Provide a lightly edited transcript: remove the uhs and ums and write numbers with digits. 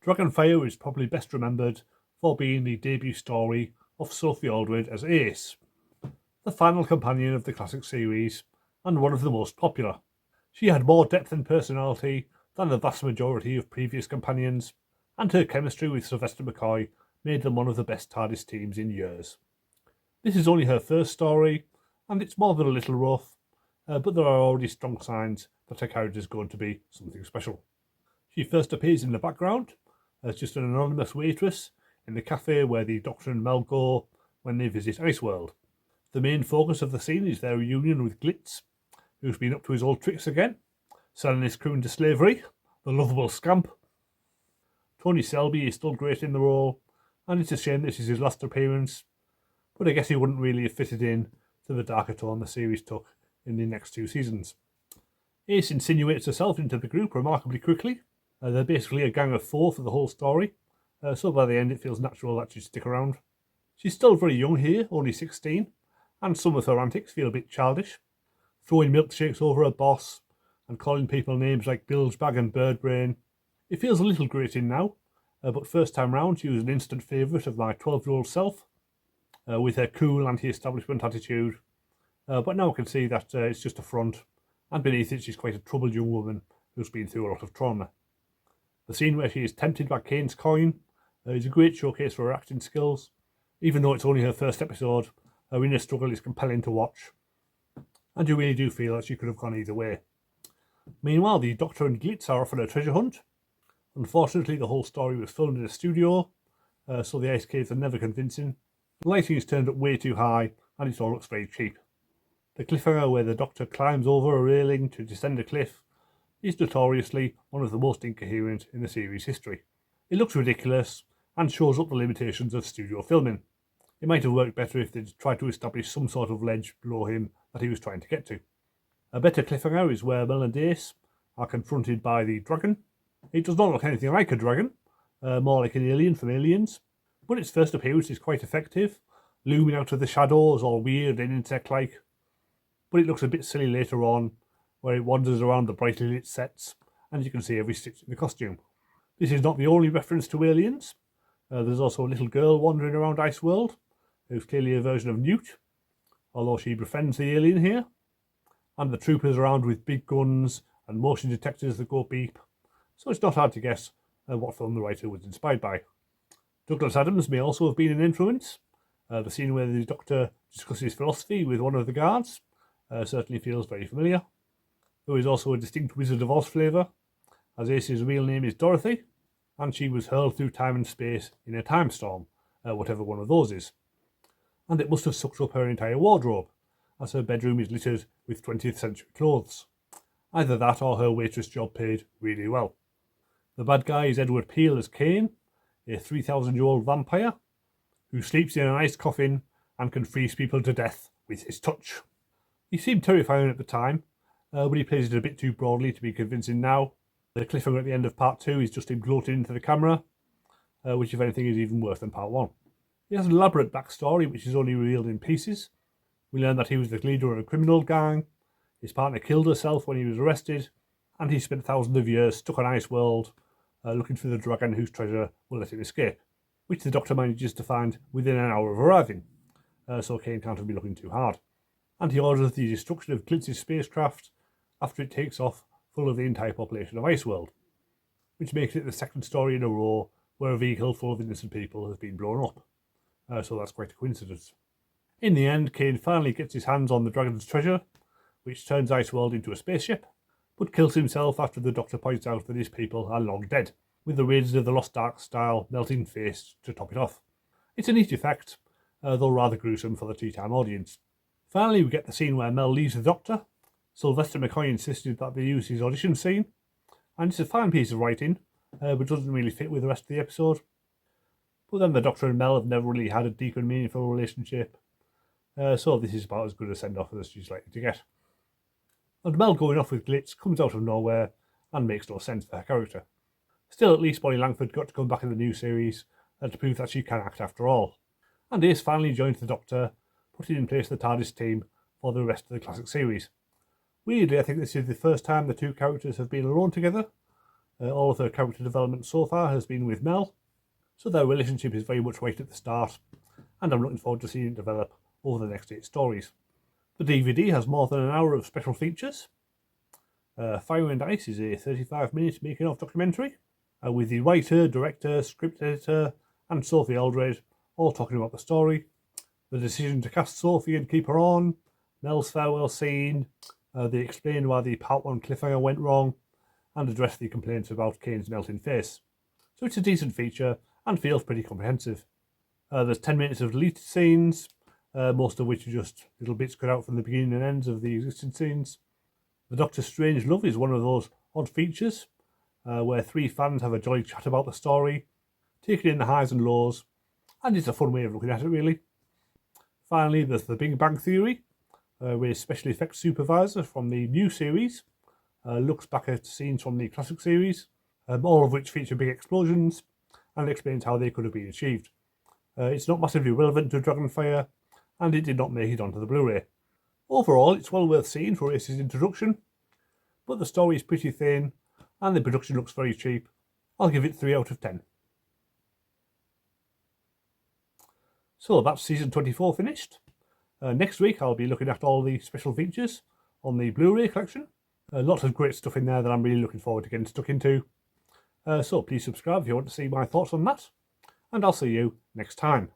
Dragonfire is probably best remembered for being the debut story of Sophie Aldred as Ace, the final companion of the classic series and one of the most popular. She had more depth and personality than the vast majority of previous companions, and her chemistry with Sylvester McCoy made them one of the best TARDIS teams in years. This is only her first story, and it's more than a little rough, but there are already strong signs that her character is going to be something special. She first appears in the background as just an anonymous waitress in the cafe where the Doctor and Mel go when they visit Iceworld. The main focus of the scene is their reunion with Glitz, who's been up to his old tricks again, selling his crew into slavery, the lovable scamp. Tony Selby is still great in the role, and it's a shame this is his last appearance, but I guess he wouldn't really have fitted in to the darker tone the series took in the next two seasons. Ace insinuates herself into the group remarkably quickly. They're basically a gang of four for the whole story, so by the end it feels natural that she'd stick around. She's still very young here, only 16, and some of her antics feel a bit childish. Throwing milkshakes over her boss and calling people names like Bilgebag and Birdbrain. It feels a little grating now, but first time round she was an instant favourite of my 12-year-old self, with her cool anti-establishment attitude. But now I can see that it's just a front, and beneath it she's quite a troubled young woman who's been through a lot of trauma. The scene where she is tempted by Kane's coin is a great showcase for her acting skills. Even though it's only her first episode, her inner struggle is compelling to watch, and you really do feel that she could have gone either way. Meanwhile, the Doctor and Glitz are off on a treasure hunt. Unfortunately, the whole story was filmed in a studio, so the ice caves are never convincing. The lighting is turned up way too high, and it all looks very cheap. The cliffhanger where the Doctor climbs over a railing to descend a cliff is notoriously one of the most incoherent in the series' history. It looks ridiculous and shows up the limitations of studio filming. It might have worked better if they'd tried to establish some sort of ledge below him that he was trying to get to. A better cliffhanger is where Mel and Ace are confronted by the dragon. It does not look anything like a dragon, more like an alien from Aliens, but its first appearance is quite effective, looming out of the shadows all weird and insect-like. But it looks a bit silly later on, where it wanders around the brightly lit sets, and you can see every stitch in the costume. This is not the only reference to Aliens. There's also a little girl wandering around Iceworld, who's clearly a version of Newt, although she befriends the alien here. And the troopers around with big guns and motion detectors that go beep, so it's not hard to guess what film the writer was inspired by. Douglas Adams may also have been an influence. The scene where the Doctor discusses philosophy with one of the guards certainly feels very familiar. There is also a distinct Wizard of Oz flavour, as Ace's real name is Dorothy, and she was hurled through time and space in a time storm, whatever one of those is. And it must have sucked up her entire wardrobe, as her bedroom is littered with 20th century clothes. Either that or her waitress job paid really well. The bad guy is Edward Peel as Kane, a 3,000-year-old vampire who sleeps in an ice coffin and can freeze people to death with his touch. He seemed terrifying at the time, but he plays it a bit too broadly to be convincing now. The cliffhanger at the end of part 2 is just him gloating into the camera, which if anything is even worse than part 1. He has an elaborate backstory which is only revealed in pieces. We learn that he was the leader of a criminal gang, his partner killed herself when he was arrested, and he spent thousands of years stuck on Iceworld, looking for the dragon whose treasure will let him escape, which the Doctor manages to find within an hour of arriving, so Kane can't have been looking too hard. And he orders the destruction of Glitz's spacecraft after it takes off full of the entire population of Iceworld, which makes it the second story in a row where a vehicle full of innocent people has been blown up, so that's quite a coincidence. In the end, Kane finally gets his hands on the dragon's treasure, which turns Iceworld into a spaceship, but kills himself after the Doctor points out that his people are long dead, with the Raiders of the Lost Ark style melting face to top it off. It's a neat effect, though rather gruesome for the tea-time audience. Finally, we get the scene where Mel leaves the Doctor. Sylvester McCoy insisted that they use his audition scene, and it's a fine piece of writing, but doesn't really fit with the rest of the episode. But then the Doctor and Mel have never really had a deep and meaningful relationship, so this is about as good a send-off as she's likely to get. And Mel going off with Glitz comes out of nowhere and makes no sense for her character. Still, at least Bonnie Langford got to come back in the new series to prove that she can act after all. And Ace finally joins the Doctor, putting in place the TARDIS team for the rest of the classic series. Weirdly, I think this is the first time the two characters have been alone together, All of her character development so far has been with Mel, so their relationship is very much right at the start, and I'm looking forward to seeing it develop over the next 8 stories. The DVD has more than an hour of special features. Fire and Ice is a 35-minute making-of documentary, with the writer, director, script editor, and Sophie Aldred all talking about the story, the decision to cast Sophie and keep her on, Mel's farewell scene, they explain why the Part 1 cliffhanger went wrong, and address the complaints about Kane's melting face. So it's a decent feature, and feels pretty comprehensive. There's 10 minutes of deleted scenes, most of which are just little bits cut out from the beginning and ends of the existing scenes. The Doctor Strange Love is one of those odd features, where 3 fans have a jolly chat about the story, taking in the highs and lows, and it's a fun way of looking at it, really. Finally, there's The Big Bang Theory, where special effects supervisor from the new series looks back at scenes from the classic series, all of which feature big explosions, and explains how they could have been achieved. It's not massively relevant to Dragonfire, and it did not make it onto the Blu-ray. Overall, it's well worth seeing for Ace's introduction, but the story is pretty thin, and the production looks very cheap. I'll give it 3 out of 10. So that's season 24 finished. Next week I'll be looking at all the special features on the Blu-ray collection. Lots of great stuff in there that I'm really looking forward to getting stuck into. So please subscribe if you want to see my thoughts on that, and I'll see you next time.